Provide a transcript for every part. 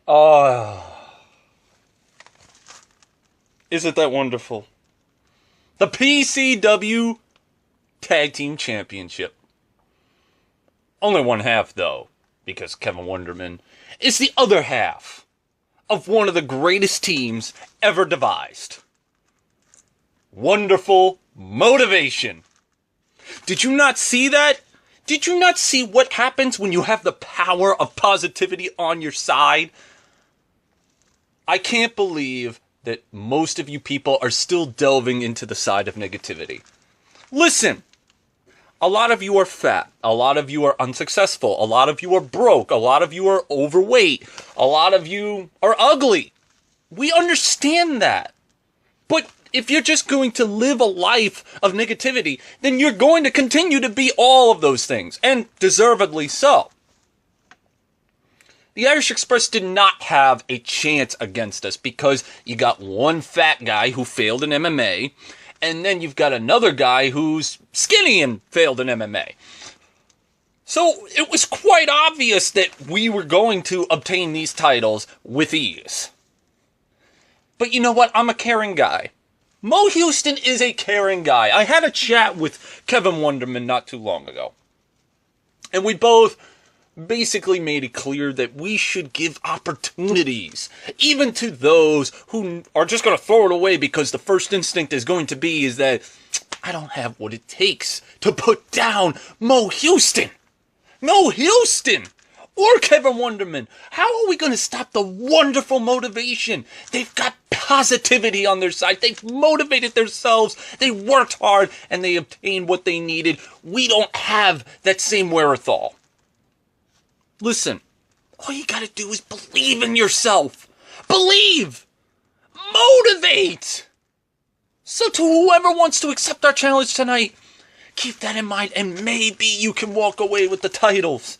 Oh, isn't that wonderful? The PCW Tag Team Championship. Only one half, though, because Kevin Wonderman is the other half of one of the greatest teams ever devised. Wonderful motivation. Did you not see that? Did you not see what happens when you have the power of positivity on your side? I can't believe that most of you people are still delving into the side of negativity. Listen, a lot of you are fat, a lot of you are unsuccessful, a lot of you are broke, a lot of you are overweight, a lot of you are ugly. We understand that. But if you're just going to live a life of negativity, then you're going to continue to be all of those things, and deservedly so. The Irish Express did not have a chance against us because you got one fat guy who failed in MMA, and then you've got another guy who's skinny and failed in MMA. So it was quite obvious that we were going to obtain these titles with ease. But you know what? I'm a caring guy. Mo Houston is a caring guy. I had a chat with Kevin Wonderman not too long ago. And we both basically made it clear that we should give opportunities, even to those who are just going to throw it away because the first instinct is going to be is that I don't have what it takes to put down Mo Houston. Mo Houston! Or Kevin Wonderman. How are we going to stop the wonderful motivation? They've got positivity on their side. They've motivated themselves. They worked hard and they obtained what they needed. We don't have that same wherewithal. Listen, all you gotta do is believe in yourself. Believe! Motivate! So to whoever wants to accept our challenge tonight, keep that in mind and maybe you can walk away with the titles.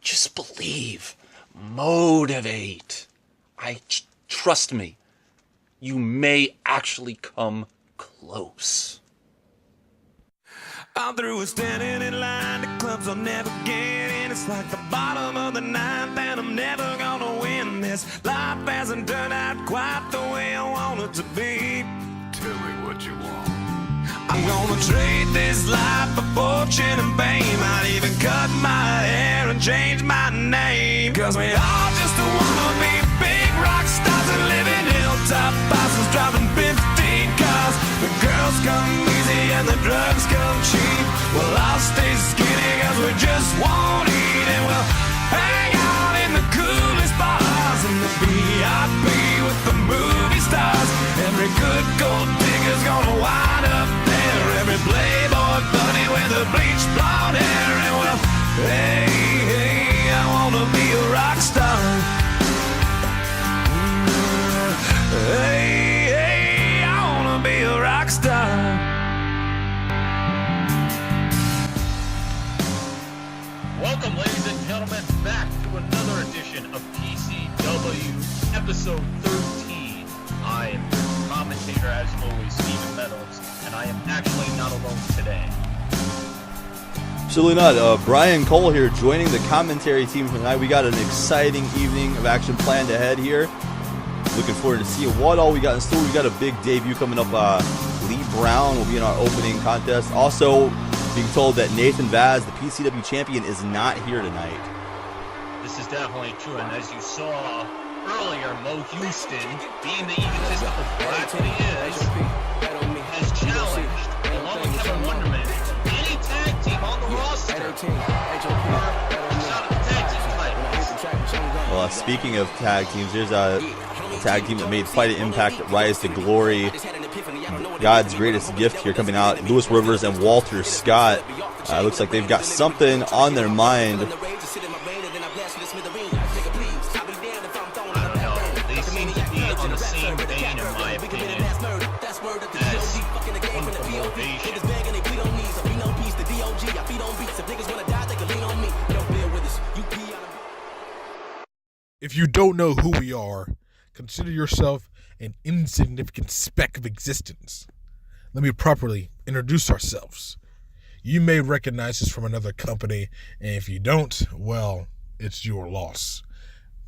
Just believe. Motivate. Trust me, you may actually come close. I'm through with standing in line, the clubs I'll never get in. It's like the bottom of the ninth and I'm never gonna win this. Life hasn't turned out quite the way I want it to be. Tell me what you want. I'm gonna trade this life for fortune and fame. I'd even cut my hair and change my name. Cause we all just wanna be big rock stars and live in hilltop houses driving 15 cars. The girls come easy and the drugs come cheap. Well, I'll stay skinny cause we just won't eat. And we'll hang out in the coolest bars in the VIP with the movie stars. Every good gold digger's gonna wind up there. Every playboy bunny with the bleached blonde hair. And well, hey, hey, I wanna be a rock star. Hey, hey, I wanna be a rock star. Welcome, ladies and gentlemen, back to another edition of PCW, episode 13. I am your commentator, as always, Stephen Meadows, and I am actually not alone today. Absolutely not. Brian Cole here, joining the commentary team tonight. We got an exciting evening of action planned ahead here. Looking forward to seeing what all we got in store. We got a big debut coming up. Lee Brown will be in our opening contest. Also, being told that Nathan Vaz, the PCW champion, is not here tonight. This is definitely true, and as you saw earlier, Mo Houston, being the egotistical brat that he is, has challenged, along with Kevin Wonderman, any tag team on the roster for a shot at the tag team titles. Well, speaking of tag teams, there's a tag team that made quite an impact at Rise to Glory. God's greatest gift here coming out. Lewis Rivers and Walter Scott. Looks like they've got something on their mind. I don't know. They seem to be on the same vein, in my opinion, as wonderful motivation. If you don't know who we are, consider yourself an insignificant speck of existence. Let me properly introduce ourselves. You may recognize us from another company, and if you don't, well, it's your loss.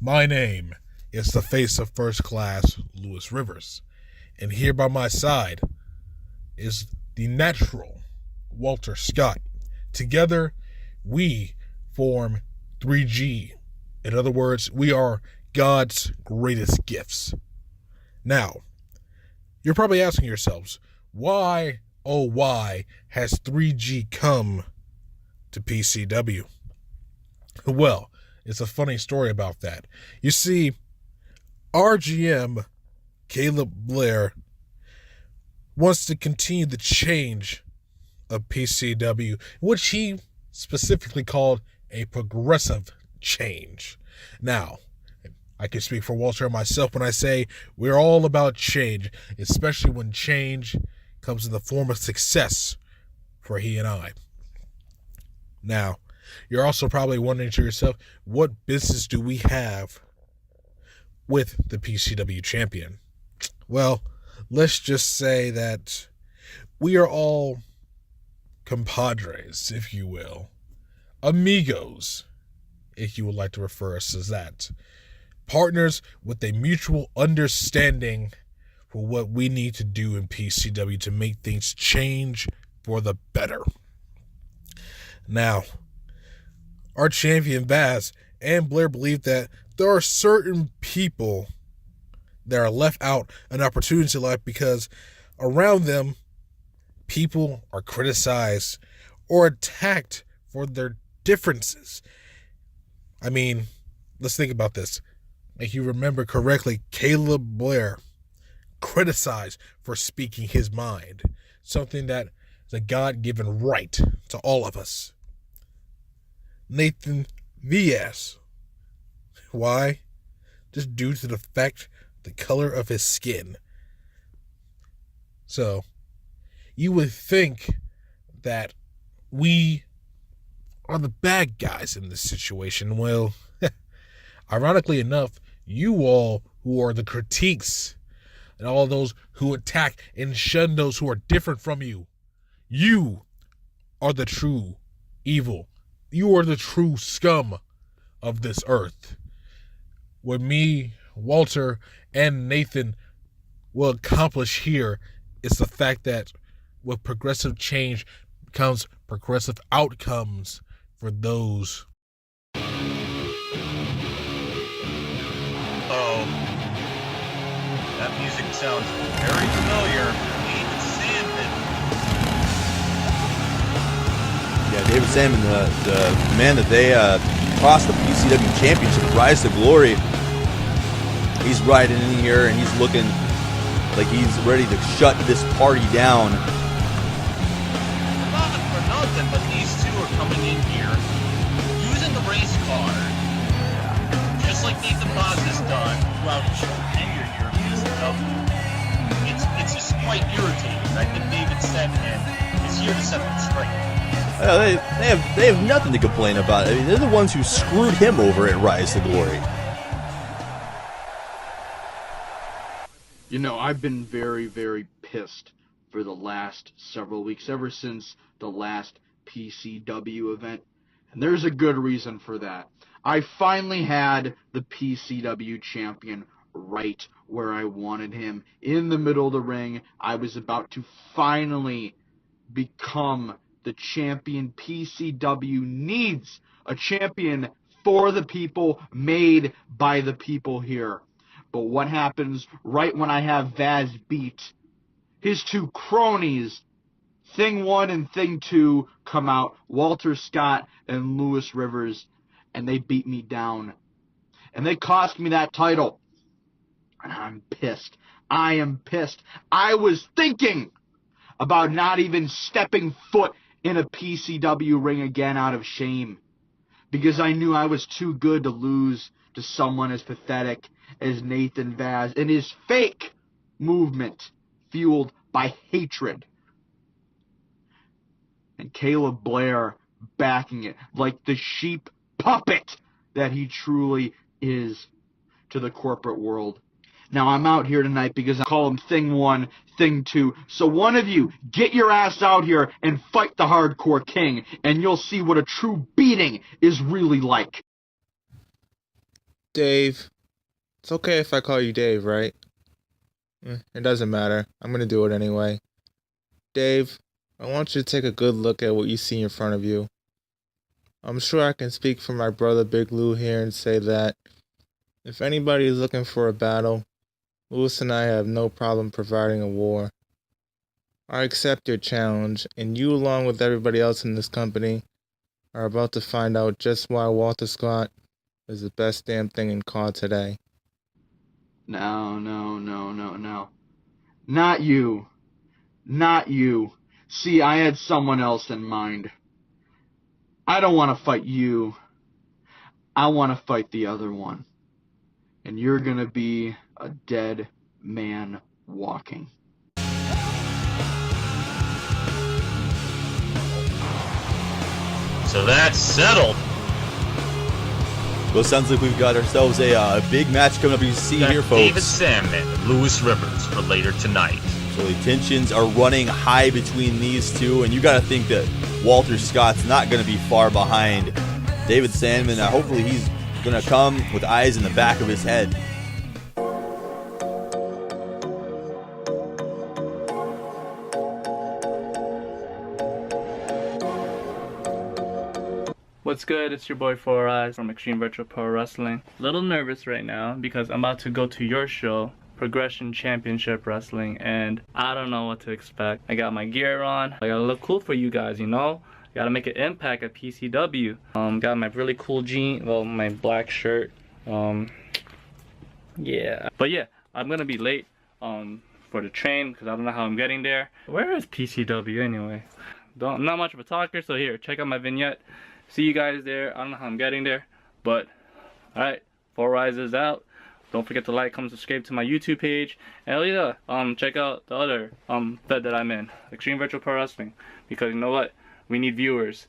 My name is the face of First Class, Lewis Rivers, and here by my side is the natural Walter Scott. Together, we form 3G. In other words, we are God's greatest gifts. Now, you're probably asking yourselves, why, oh why, has 3G come to PCW? Well, it's a funny story about that. You see, our GM, Caleb Blair, wants to continue the change of PCW, which he specifically called a progressive change. Now, I can speak for Walter and myself when I say we're all about change, especially when change comes in the form of success for he and I. Now, you're also probably wondering to yourself, what business do we have with the PCW champion? Well, let's just say that we are all compadres, if you will. Amigos, if you would like to refer us as that. Partners with a mutual understanding for what we need to do in PCW to make things change for the better. Now, our champion Vaz and Blair believe that there are certain people that are left out an opportunity in life because around them, people are criticized or attacked for their differences. I mean, let's think about this. If you remember correctly, Caleb Blair criticized for speaking his mind, something that is a God-given right to all of us. Nathan Vaz. Why? Just due to the fact, the color of his skin. So, you would think that we are the bad guys in this situation. Well, ironically enough, you all who are the critiques and all those who attack and shun those who are different from you, you are the true evil. You are the true scum of this earth. What me, Walter, and Nathan will accomplish here is the fact that with progressive change comes progressive outcomes for those. Oh, that music sounds very familiar. David Sandman. Yeah, David Sandman, the man that they crossed the PCW Championship, Rise to Glory. He's riding in here and he's looking like he's ready to shut this party down. Not for nothing, but these two are coming in here using the race car, just like Nathan Vaz has done throughout his tenure here in PCW. It's just quite irritating. I think David Sandman is here to set them straight. They have nothing to complain about. I mean, they're the ones who screwed him over at Rise to Glory. You know, I've been very, very pissed for the last several weeks, ever since the last PCW event. And there's a good reason for that. I finally had the PCW champion right where I wanted him, in the middle of the ring. I was about to finally become the champion PCW needs. A champion for the people, made by the people here. But what happens right when I have Vaz beat? His two cronies, Thing 1 and Thing 2, come out, Walter Scott and Lewis Rivers, and they beat me down. And they cost me that title. And I'm pissed. I am pissed. I was thinking about not even stepping foot in a PCW ring again out of shame, because I knew I was too good to lose to someone as pathetic as Nathan Vaz and his fake movement fueled by hatred. And Caleb Blair backing it like the sheep puppet that he truly is to the corporate world. Now, I'm out here tonight because I call him Thing 1, Thing 2. So one of you, get your ass out here and fight the Hardcore King, and you'll see what a true beating is really like. Dave. It's okay if I call you Dave, right? It doesn't matter. I'm gonna do it anyway. Dave, I want you to take a good look at what you see in front of you. I'm sure I can speak for my brother Big Lou here and say that if anybody is looking for a battle, Louis and I have no problem providing a war. I accept your challenge, and you, along with everybody else in this company, are about to find out just why Walter Scott is the best damn thing in COD today. No. Not you. Not you. See, I had someone else in mind. I don't want to fight you. I want to fight the other one. And you're gonna be a dead man walking. So that's settled. Well, it sounds like we've got ourselves a big match coming up. You see Got here, folks. David Sandman and Lewis Rivers for later tonight. So the tensions are running high between these two, and you got to think that Walter Scott's not going to be far behind David Sandman. Hopefully he's going to come with eyes in the back of his head. What's good? It's your boy 4 Eyes from Extreme Virtual Pro Wrestling. A little nervous right now because I'm about to go to your show, Progression Championship Wrestling, and I don't know what to expect. I got my gear on. I gotta look cool for you guys, you know? Gotta make an impact at PCW. Got my really cool my black shirt. Yeah. But yeah, I'm gonna be late for the train because I don't know how I'm getting there. Where is PCW anyway? I'm not much of a talker, so here, check out my vignette. See you guys there. I don't know how I'm getting there, but alright, 4 Eyes is out. Don't forget to like, comment, subscribe to my YouTube page, and yeah, check out the other fed that I'm in, Extreme Virtual Pro Wrestling, because you know what? We need viewers.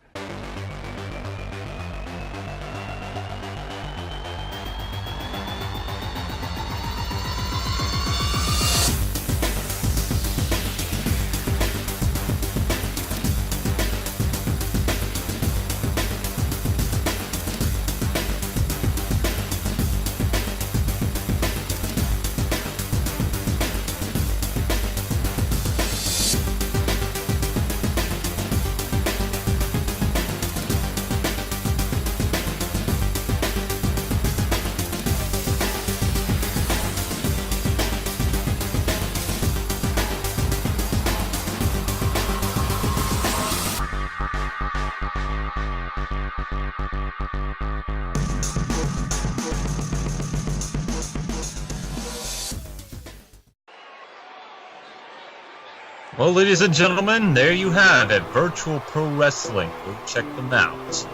Well, ladies and gentlemen, there you have it. Virtual Pro Wrestling. Go check them out.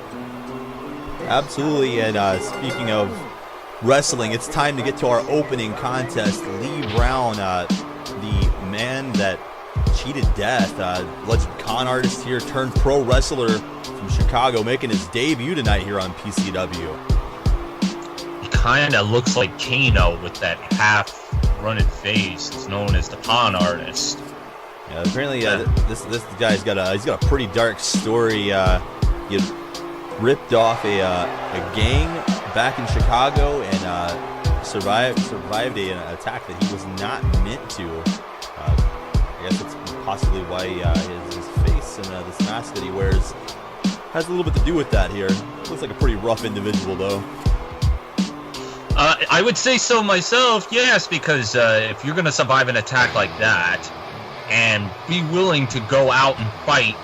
Absolutely, and speaking of wrestling, it's time to get to our opening contest. Lee Brown, the man that cheated death, legend con artist here, turned pro wrestler from Chicago, making his debut tonight here on PCW. He kind of looks like Kano with that half-running face. It's known as the con artist. Yeah, apparently, this guy's got a pretty dark story. He ripped off a gang back in Chicago and survived an attack that he was not meant to. I guess that's possibly why his face and this mask that he wears has a little bit to do with that here. Looks like a pretty rough individual, though. I would say so myself, yes, because if you're going to survive an attack like that and be willing to go out and fight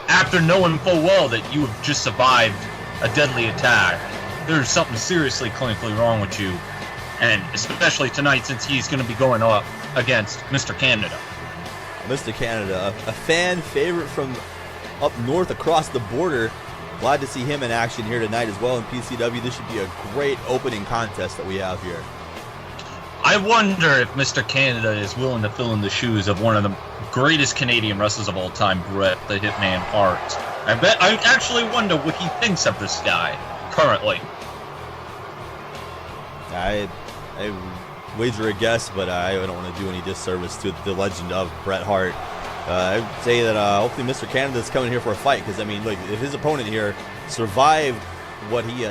after knowing full well that you have just survived a deadly attack, there's something seriously clinically wrong with you. And especially tonight, since he's going to be going up against Mr. Canada. Mr. Canada, a fan favorite from up north across the border. Glad to see him in action here tonight as well in PCW. This should be a great opening contest that we have here. I wonder if Mr. Canada is willing to fill in the shoes of one of the greatest Canadian wrestlers of all time, Bret the Hitman Hart. I actually wonder what he thinks of this guy currently. I wager a guess, but I don't want to do any disservice to the legend of Bret Hart. I'd say that hopefully Mr. Canada is coming here for a fight, because I mean, like, if his opponent here survived what he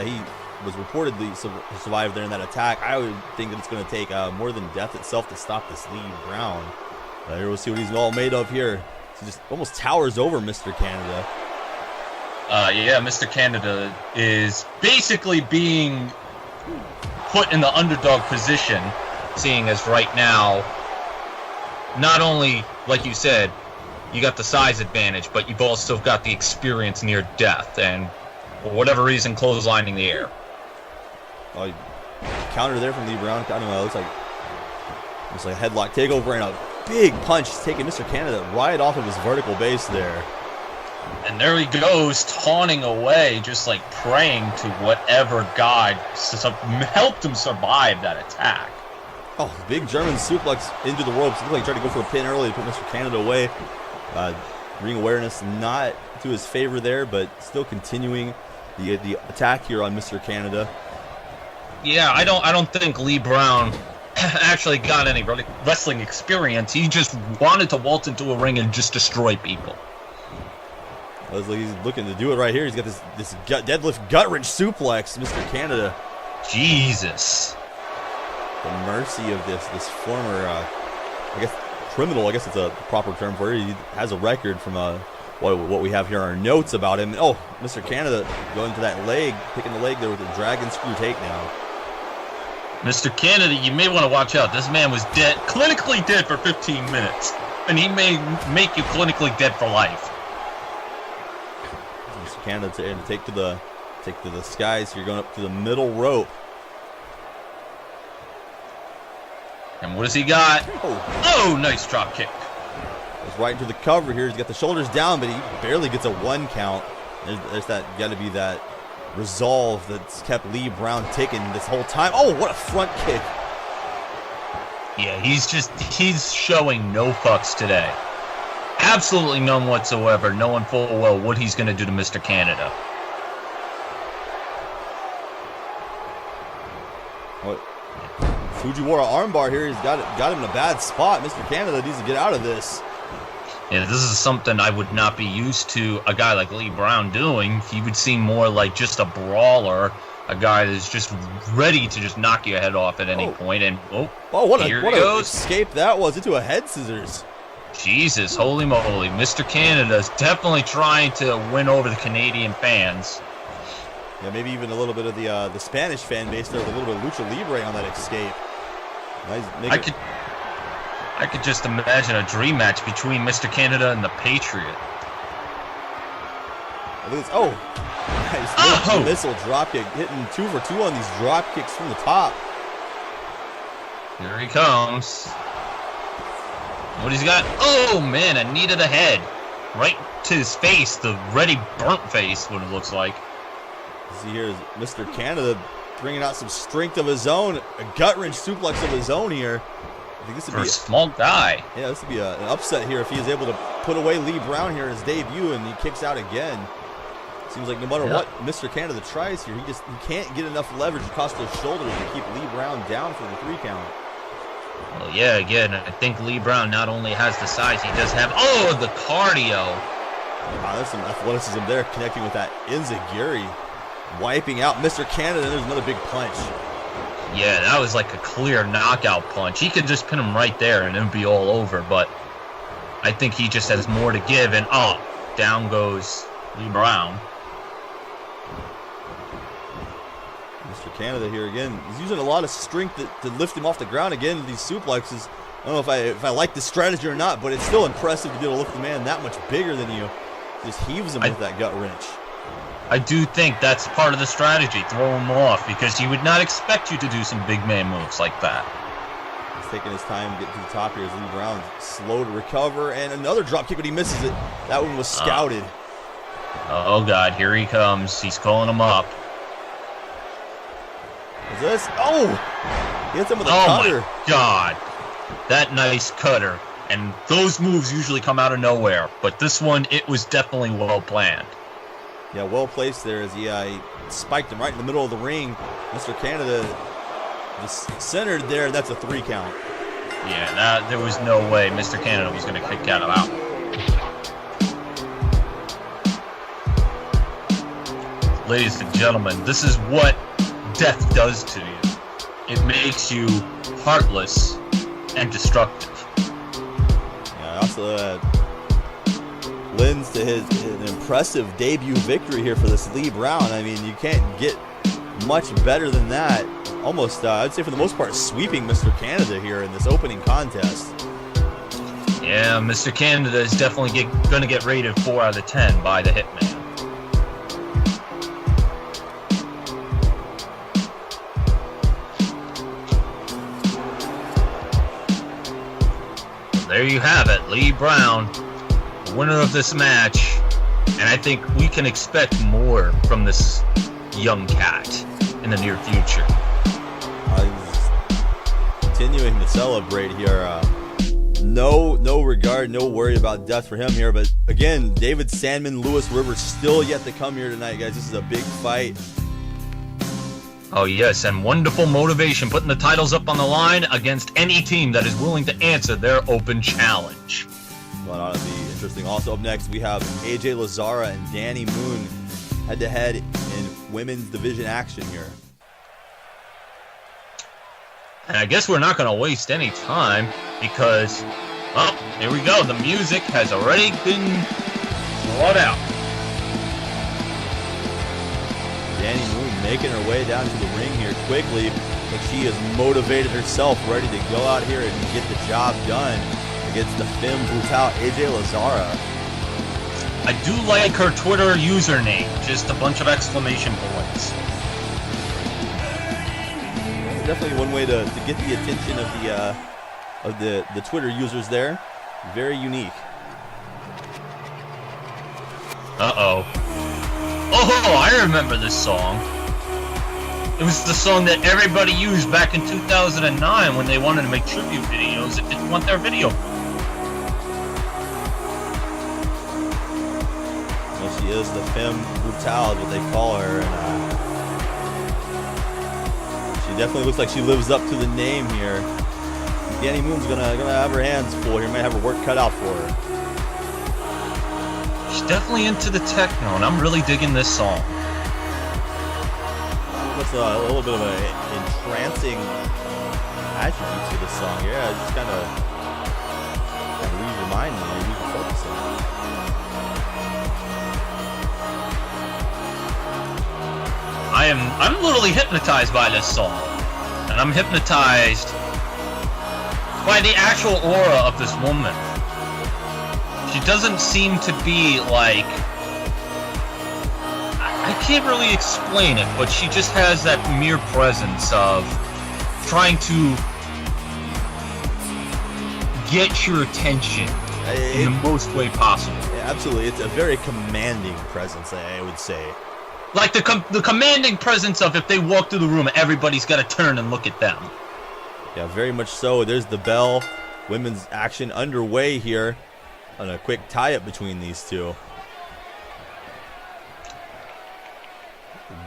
was reportedly survived there in that attack. I would think that it's going to take more than death itself to stop this Lee Brown. Here we'll see what he's all made of here. He just almost towers over Mr. Canada. Yeah, Mr. Canada is basically being put in the underdog position, seeing as right now, not only, like you said, you got the size advantage, but you've also got the experience near death, and for whatever reason, clotheslining the air. Counter there from Lee Brown. I don't know, looks like a headlock takeover and a big punch taking Mr. Canada right off of his vertical base there. And there he goes, taunting away, just like praying to whatever god helped him survive that attack. Oh, big German suplex into the ropes. Looked like he tried to go for a pin early to put Mr. Canada away. Ring awareness not to his favor there, but still continuing the attack here on Mr. Canada. Yeah, I don't think Lee Brown actually got any wrestling experience. He just wanted to waltz into a ring and just destroy people. He's looking to do it right here. He's got this deadlift gut wrench suplex, Mr. Canada. Jesus. The mercy of this former, I guess, criminal. I guess it's a proper term for it. He has a record from what we have here in our notes about him. Oh, Mr. Canada going to that leg, picking the leg there with a dragon screw takedown. Mr. Canada, you may want to watch out. This man was dead, clinically dead for 15 minutes, and he may make you clinically dead for life. Canada to take to the skies here, going up to the middle rope. And what does he got? Oh, nice drop kick. Goes right into the cover here. He's got the shoulders down, but he barely gets a 1 count. There's got to be that resolve that's kept Lee Brown ticking this whole time. Oh, what a front kick. Yeah, he's showing no fucks today. Absolutely none whatsoever, knowing full well what he's going to do to Mr. Canada. What? Fujiwara armbar here. He's got him in a bad spot. Mr. Canada needs to get out of this. Yeah, this is something I would not be used to a guy like Lee Brown doing. He would seem more like just a brawler, a guy that's just ready to just knock your head off at any point. And what a escape that was into a head scissors. Jesus, holy moly. Mr. Canada's definitely trying to win over the Canadian fans. Yeah, maybe even a little bit of the Spanish fan base there with a little bit of lucha libre on that escape. Nice, I could just imagine a dream match between Mr. Canada and the Patriot. Nice missile drop kick, hitting 2 for 2 on these drop kicks from the top. Here he comes. What he's got? Oh man, a knee to the head. Right to his face, the ready burnt face, what it looks like. See here is Mr. Canada bringing out some strength of his own, a gut wrench suplex of his own here. I think this would be a small guy. Yeah, this would be an upset here if he is able to put away Lee Brown here in his debut and he kicks out again. Seems like no matter what Mr. Canada tries here, he can't get enough leverage across those shoulders to keep Lee Brown down for the 3 count. Well, yeah, again, I think Lee Brown not only has the size, he does have, the cardio. Wow, there's some athleticism there connecting with that Enziguri. Wiping out Mr. Canada, and there's another big punch. Yeah, that was like a clear knockout punch. He could just pin him right there and it would be all over, but I think he just has more to give, and down goes Lee Brown. Mr. Canada here again. He's using a lot of strength to lift him off the ground again with these suplexes. I don't know if I like this strategy or not, but it's still impressive to be able to lift the man that much bigger than you. Just heaves him with that gut wrench. I do think that's part of the strategy, throw him off, because he would not expect you to do some big man moves like that. He's taking his time to get to the top here as Lee Brown slow to recover, and another drop kick, but he misses it. That one was scouted. Oh God, here he comes. He's calling him up. Is this? Oh! He hits him with a cutter. Oh my God. That nice cutter. And those moves usually come out of nowhere, but this one, it was definitely well planned. Yeah, well placed there as he spiked him right in the middle of the ring. Mr. Canada just centered there. That's a 3 count. Yeah, there was no way Mr. Canada was going to kick Canada out. Ladies and gentlemen, this is what death does to you. It makes you heartless and destructive. Yeah, also lends to an impressive debut victory here for this Lee Brown. I mean, you can't get much better than that. Almost, I'd say for the most part, sweeping Mr. Canada here in this opening contest. Yeah, Mr. Canada is definitely going to get rated 4 out of 10 by the Hitman. There you have it, Lee Brown, winner of this match, and I think we can expect more from this young cat in the near future. Continuing to celebrate here. No regard, no worry about death for him here. But again, David Sandman, Lewis Rivers still yet to come here tonight, guys. This is a big fight. Oh yes, and wonderful motivation, putting the titles up on the line against any team that is willing to answer their open challenge. Well, that'll be interesting. Also up next, we have AJ Lazara and Danny Moon head-to-head in women's division action here. And I guess we're not going to waste any time because, well, here we go. The music has already been brought out. Danny Moon making her way down to the ring here quickly. But she has motivated herself, ready to go out here and get the job done against the femme brutale AJ Lazara. I do like her Twitter username, just a bunch of exclamation points. Definitely one way to get the attention of the Twitter users there. Very unique. Uh-oh. Oh, I remember this song. It was the song that everybody used back in 2009 when they wanted to make tribute videos and didn't want their video. Well, she is the femme brutale, is what they call her, and she definitely looks like she lives up to the name here. Danny Moon's gonna have her hands full here. Might have her work cut out for her. She's definitely into the techno, and I'm really digging this song. That's a little bit of an entrancing attribute to this song. Yeah, it just kind of leaves your mind and leaves you focusing. I'm literally hypnotized by this song, and I'm hypnotized by the actual aura of this woman. She doesn't seem to be like, I can't really explain it, but she just has that mere presence of trying to get your attention in the most way possible. Yeah, absolutely. It's a very commanding presence, I would say. Like the commanding presence of if they walk through the room, everybody's got to turn and look at them. Yeah, very much so. There's the bell. Women's action underway here on a quick tie-up between these two.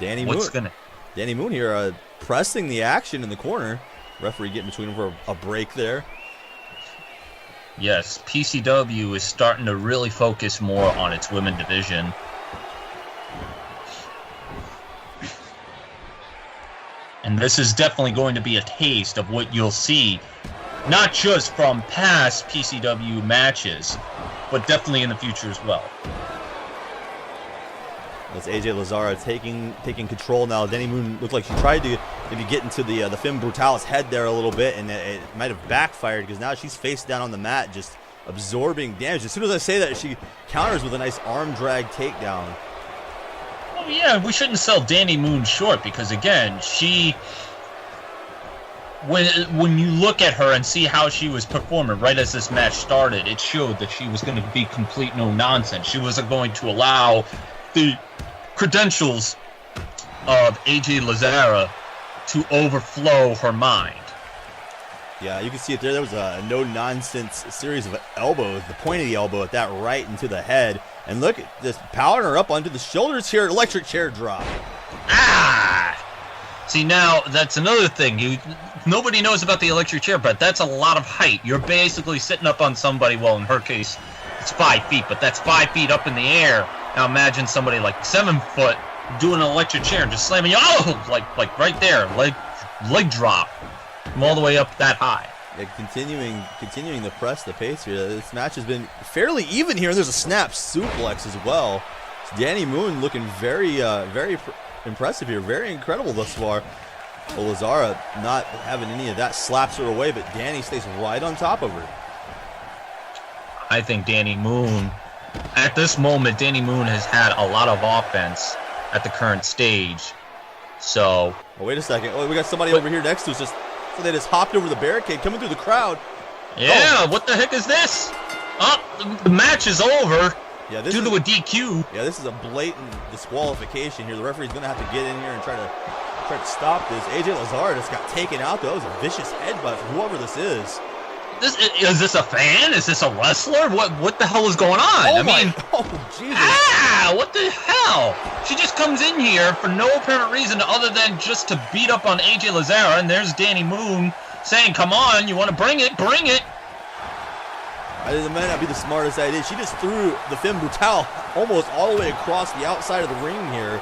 Danny Moon here pressing the action in the corner. Referee getting between them for a break there. Yes, PCW is starting to really focus more on its women division. And this is definitely going to be a taste of what you'll see, not just from past PCW matches, but definitely in the future as well. That's AJ Lazara taking control now. Danny Moon looked like she tried to maybe get into the femme brutale's head there a little bit, and it might have backfired because now she's face down on the mat, just absorbing damage. As soon as I say that, she counters with a nice arm drag takedown. Oh yeah, we shouldn't sell Danny Moon short because again, when you look at her and see how she was performing right as this match started, it showed that she was going to be complete no nonsense. She wasn't going to allow the credentials of AJ Lazara to overflow her mind. Yeah, you can see it there. There was a no-nonsense series of elbows, the point of the elbow at that right into the head. And look at this, powering her up onto the shoulders here, electric chair drop. Ah! See, now, that's another thing. Nobody knows about the electric chair, but that's a lot of height. You're basically sitting up on somebody, well, in her case, it's 5 feet, but that's 5 feet up in the air. Now imagine somebody like 7 foot doing an electric chair and just slamming you, like right there, leg drop from all the way up that high. Yeah, continuing to press the pace here. This match has been fairly even here, and there's a snap suplex as well. So Danny Moon looking very impressive here, very incredible thus far. Well, Lazara not having any of that, slaps her away, but Danny stays right on top of her. I think Danny Moon, at this moment, Danny Moon has had a lot of offense at the current stage. So, oh, wait a second. Oh, we got somebody over here next to us. So they just hopped over the barricade, coming through the crowd. Yeah, what the heck is this? Oh, the match is over. Yeah, due to a DQ. Yeah, this is a blatant disqualification here. The referee's gonna have to get in here and try to stop this. AJ Lazar just got taken out though. That was a vicious headbutt from whoever this is. Is this a fan? Is this a wrestler? What the hell is going on? Oh Jesus! Ah, what the hell? She just comes in here for no apparent reason other than just to beat up on AJ Lazara, and there's Danny Moon saying, "Come on, you want to bring it? Bring it." It might not be the smartest idea. She just threw the femme brutale almost all the way across the outside of the ring here.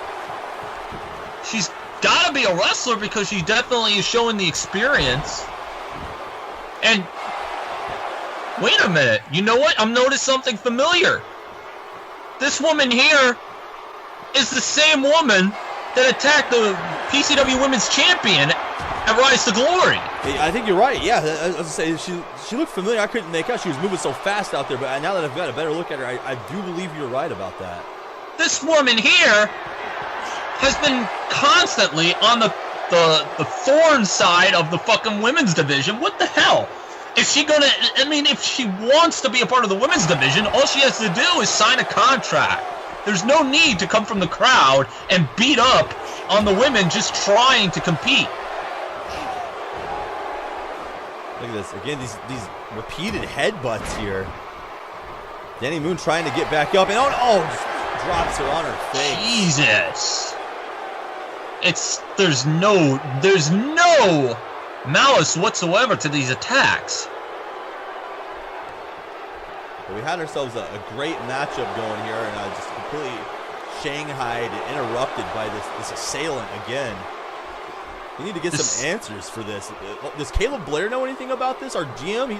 She's got to be a wrestler because she definitely is showing the experience. And wait a minute, you know what? I'm noticing something familiar. This woman here is the same woman that attacked the PCW Women's Champion at Rise to Glory. I think you're right. Yeah, I was gonna say she looked familiar. I couldn't make out. She was moving so fast out there. But now that I've got a better look at her, I do believe you're right about that. This woman here has been constantly on the thorn side of the fucking women's division. What the hell? If she wants to be a part of the women's division, all she has to do is sign a contract. There's no need to come from the crowd and beat up on the women just trying to compete. Look at this. Again, these repeated headbutts here. Danny Moon trying to get back up, and just drops her on her face. Jesus. There's no malice whatsoever to these attacks. We had ourselves a great matchup going here, and just completely shanghaied and interrupted by this assailant again. We need to get some answers for this. Does Caleb Blair know anything about this? Our GM?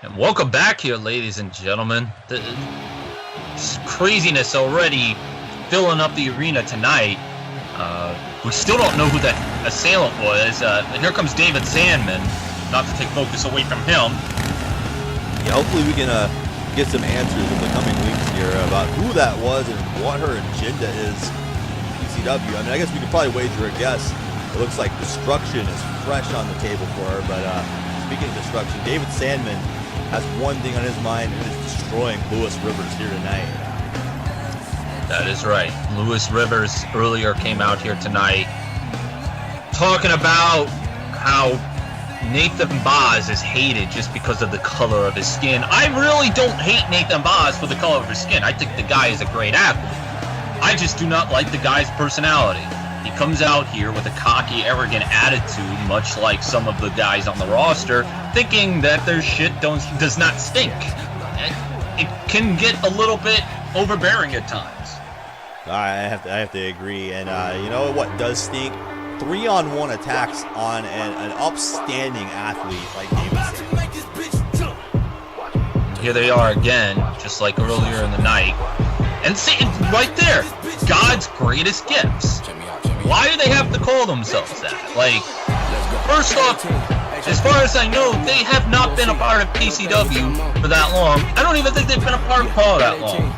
And welcome back here, ladies and gentlemen. The craziness already filling up the arena tonight. We still don't know who that assailant was. Here comes David Sandman, not to take focus away from him. Yeah, hopefully we can get some answers in the coming weeks here about who that was and what her agenda is in PCW. I mean, I guess we could probably wager a guess. It looks like destruction is fresh on the table for her, but speaking of destruction, David Sandman has one thing on his mind, and it's destroying Lewis Rivers here tonight. That is right. Lewis Rivers earlier came out here tonight talking about how Nathan Vaz is hated just because of the color of his skin. I really don't hate Nathan Vaz for the color of his skin. I think the guy is a great athlete. I just do not like the guy's personality. He comes out here with a cocky, arrogant attitude, much like some of the guys on the roster, thinking that their shit does not stink. It can get a little bit overbearing at times. I have to agree, and you know what does stink? 3-on-1 attacks on an upstanding athlete like David Sandman. Here they are again, just like earlier in the night. And see, right there, God's greatest gifts. Why do they have to call themselves that? Like, first off, as far as I know, they have not been a part of PCW for that long. I don't even think they've been a part of Paul that long.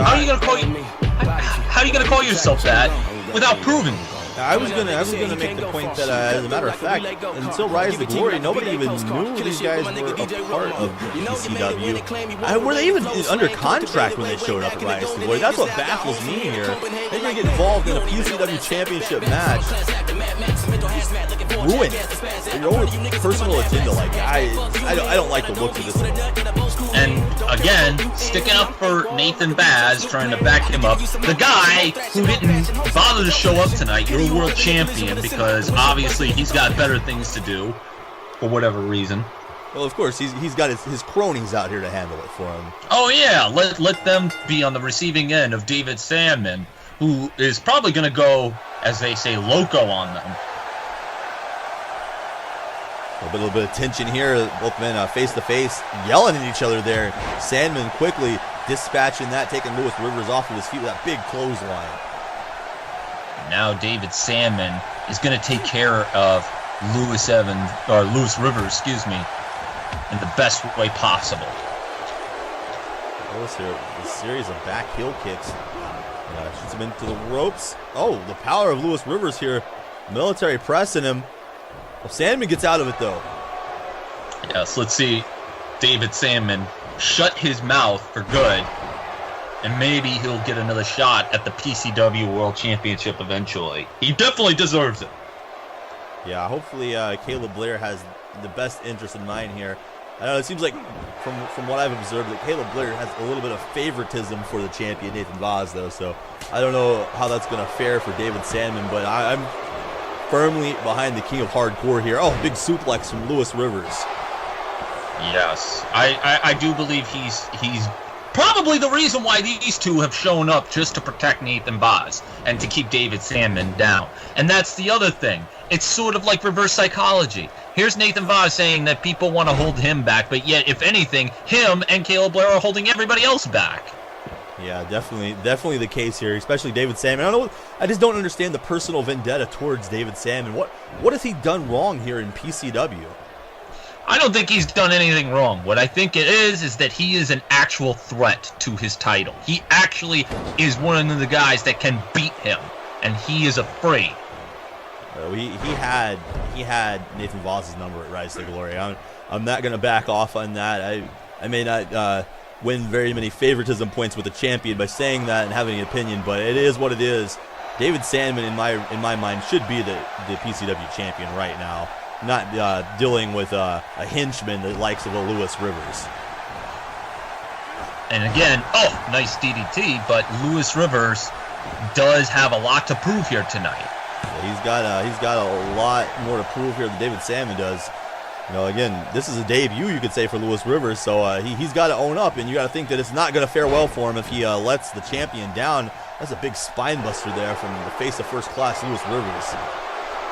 How are you gonna call yourself that without proving it? I was gonna make the point that, as a matter of fact, until Rise to Glory, nobody even knew these guys were a part of PCW. Were they even under contract when they showed up at Rise to Glory? That's what baffles me here. They're gonna get involved in a PCW Championship match, ruin your own personal agenda like that. I don't like the look of this. And again, sticking up for Nathan Vaz, trying to back him up. The guy who didn't bother to show up tonight, you're a world champion, because obviously he's got better things to do for whatever reason. Well, of course, he's got his cronies out here to handle it for him. Oh yeah, let them be on the receiving end of David Sandman, who is probably going to go, as they say, loco on them. A little bit of tension here. Both men face to face, yelling at each other there. Sandman quickly dispatching that, taking Lewis Rivers off of his feet with that big clothesline. Now David Sandman is going to take care of Lewis Rivers, in the best way possible. Notice here a series of back heel kicks. Shoots him into the ropes. Oh, the power of Lewis Rivers here. Military pressing him. Well, Sandman gets out of it, though. Yes, let's see David Sandman shut his mouth for good, and maybe he'll get another shot at the PCW World Championship eventually. He definitely deserves it. Yeah, hopefully Caleb Blair has the best interest in mind here. I know it seems like, from what I've observed, that Caleb Blair has a little bit of favoritism for the champion, Nathan Vaz, though, so I don't know how that's going to fare for David Sandman, but I'm firmly behind the King of Hardcore here. Oh, big suplex from Lewis Rivers. Yes, I do believe he's probably the reason why these two have shown up, just to protect Nathan Vaz and to keep David Sandman down. And that's the other thing. It's sort of like reverse psychology. Here's Nathan Vaz saying that people want to hold him back, but yet, if anything, him and Caleb Blair are holding everybody else back. Yeah, definitely the case here, especially David Sandman. I just don't understand the personal vendetta towards David Sandman. What has he done wrong here in PCW? I don't think he's done anything wrong. What I think it is that he is an actual threat to his title. He actually is one of the guys that can beat him, and he is afraid. He had Nathan Vaz's number at Rise to Glory. I'm not going to back off on that. I may not win very many favoritism points with the champion by saying that and having an opinion, but it is what it is. David Sandman, in my mind, should be the PCW champion right now, not dealing with a henchman the likes of a Lewis Rivers. And again, oh, nice DDT, but Lewis Rivers does have a lot to prove here tonight. Yeah, he's got a lot more to prove here than David Sandman does. You know, again, this is a debut, you could say, for Lewis Rivers, so he's got to own up, and you got to think that it's not going to fare well for him if he lets the champion down. That's a big spine buster there from the face of first-class Lewis Rivers.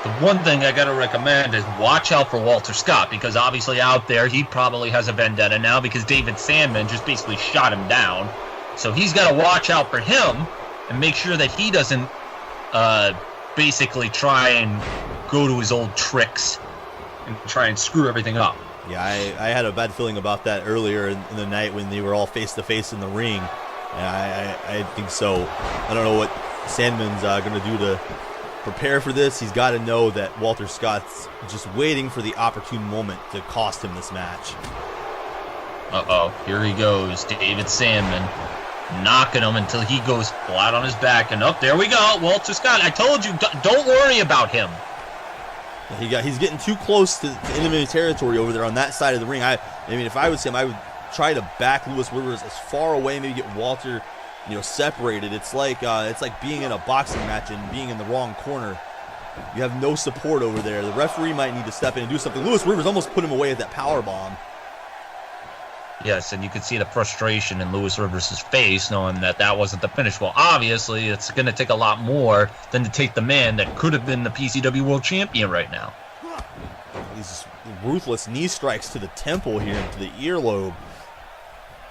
The one thing I got to recommend is watch out for Walter Scott, because obviously out there he probably has a vendetta now because David Sandman just basically shot him down. So he's got to watch out for him and make sure that he doesn't basically try and go to his old tricks and try and screw everything up. Yeah, I had a bad feeling about that earlier in the night when they were all face-to-face in the ring. And I think so. I don't know what Sandman's going to do to prepare for this. He's got to know that Walter Scott's just waiting for the opportune moment to cost him this match. Uh-oh, here he goes, David Sandman, knocking him until he goes flat on his back. And up there we go, Walter Scott. I told you, don't worry about him. He's getting too close to enemy territory over there on that side of the ring. I mean, if I was him, I would try to back Lewis Rivers as far away, maybe get Walter, separated. It's like being in a boxing match and being in the wrong corner. You have no support over there. The referee might need to step in and do something. Lewis Rivers almost put him away at that power bomb. Yes, and you could see the frustration in Lewis Rivers' face, knowing that wasn't the finish. Well, obviously, it's going to take a lot more than to take the man that could have been the PCW World Champion right now. These ruthless knee strikes to the temple here, to the earlobe.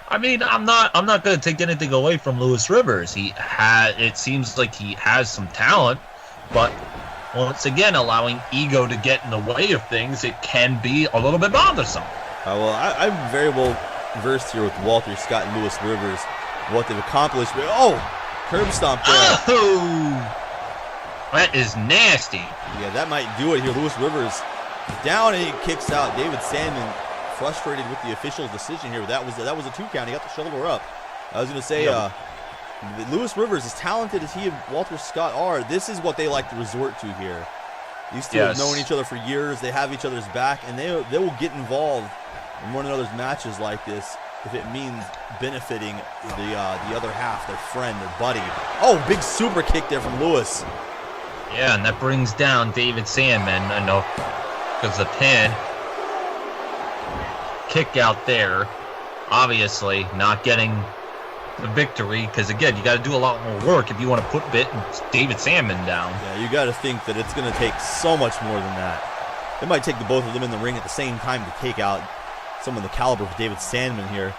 I mean, I'm not going to take anything away from Lewis Rivers. It seems like he has some talent, but once again, allowing ego to get in the way of things, it can be a little bit bothersome. Well, I'm very well versed here with Walter Scott and Lewis Rivers, what they've accomplished. Oh, curb stomp there. Oh, that is nasty. Yeah, that might do it here. Lewis Rivers down and he kicks out. David Sandman frustrated with the official's decision here. That was a 2 count. He got the shoulder up. I was going to say, Lewis Rivers, as talented as he and Walter Scott are, this is what they like to resort to here. These two have known each other for years. They have each other's back, and they will get involved in one another's matches like this if it means benefiting the other half, their friend, their buddy. Oh, big super kick there from Lewis. Yeah, and that brings down David Sandman. I know, because the pin kick out there, obviously not getting the victory, because again, you got to do a lot more work if you want to put David Sandman down. Yeah, you got to think that it's going to take so much more than that. It might take the both of them in the ring at the same time to take out someone the caliber of David Sandman here.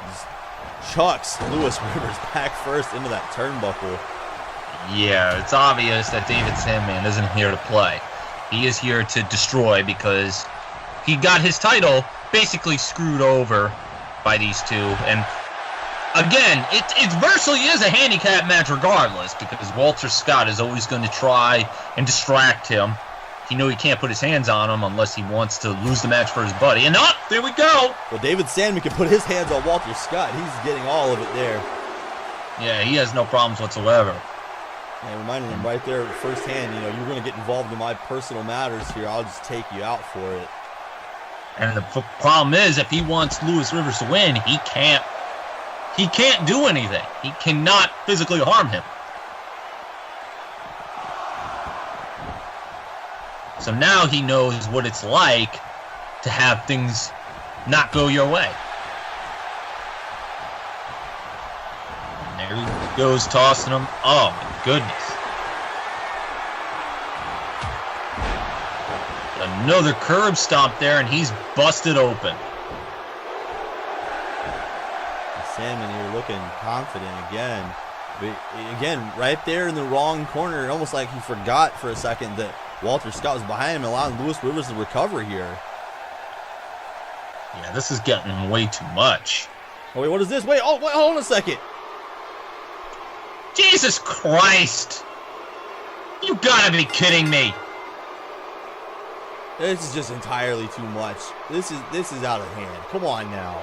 Just chucks Lewis Rivers back first into that turnbuckle. Yeah, it's obvious that David Sandman isn't here to play. He is here to destroy, because he got his title basically screwed over by these two. And again, it virtually is a handicap match regardless, because Walter Scott is always going to try and distract him. He knows he can't put his hands on him unless he wants to lose the match for his buddy. And there we go. Well, David Sandman can put his hands on Walter Scott. He's getting all of it there. Yeah, he has no problems whatsoever. Yeah, reminding him right there firsthand, you're going to get involved in my personal matters here. I'll just take you out for it. And the problem is, if he wants Lewis Rivers to win, he can't do anything. He cannot physically harm him. So now he knows what it's like to have things not go your way. And there he goes, tossing him. Oh, my goodness. Another curb stomp there, and he's busted open. Sandman here looking confident again. But again, right there in the wrong corner, almost like he forgot for a second that Walter Scott was behind him, allowing Lewis Rivers to recover here. Yeah, this is getting way too much. Oh, wait, what is this? Wait, hold on a second. Jesus Christ! You gotta be kidding me! This is just entirely too much. This is out of hand. Come on now.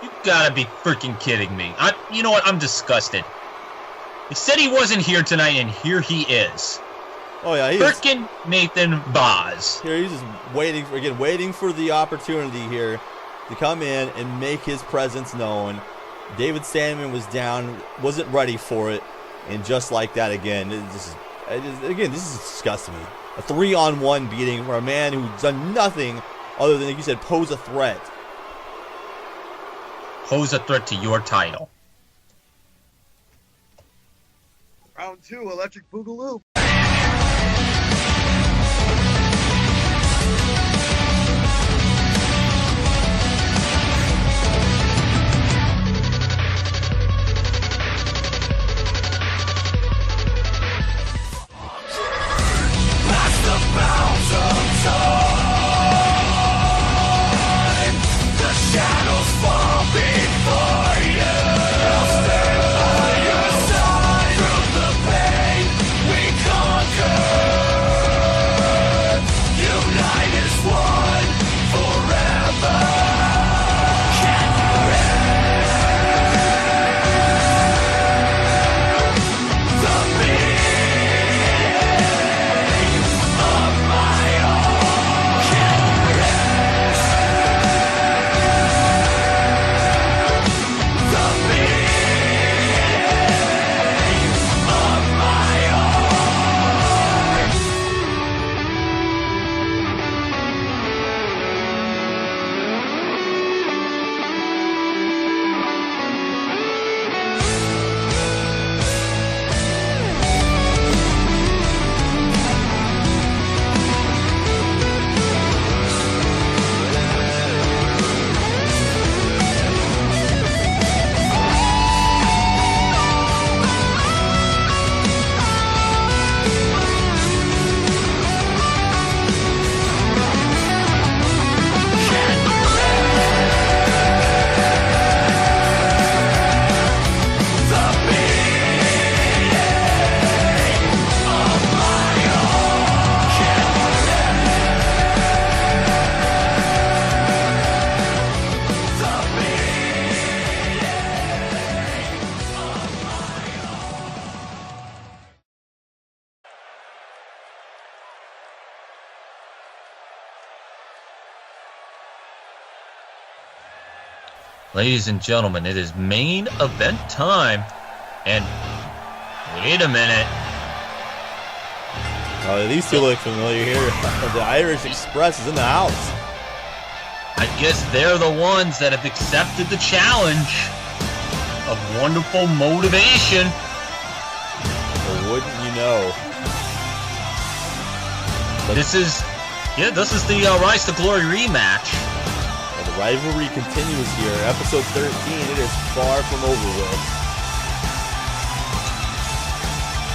You gotta be freaking kidding me. You know what? I'm disgusted. He said he wasn't here tonight, and here he is. Oh yeah, freaking Nathan Vaz. Here he's just waiting for the opportunity here to come in and make his presence known. David Sandman was down, wasn't ready for it, and just like that again, this is disgusting. A 3-on-1 beating for a man who's done nothing other than, like you said, pose a threat. Pose a threat to your title. Round 2, Electric Boogaloo. Ladies and gentlemen, it is main event time. And wait a minute. Oh, these two look familiar here. The Irish Express is in the house. I guess they're the ones that have accepted the challenge of wonderful motivation. Or wouldn't you know? This is the Rise to Glory rematch. Well, the rivalry continues here. Episode 13, it is far from over with.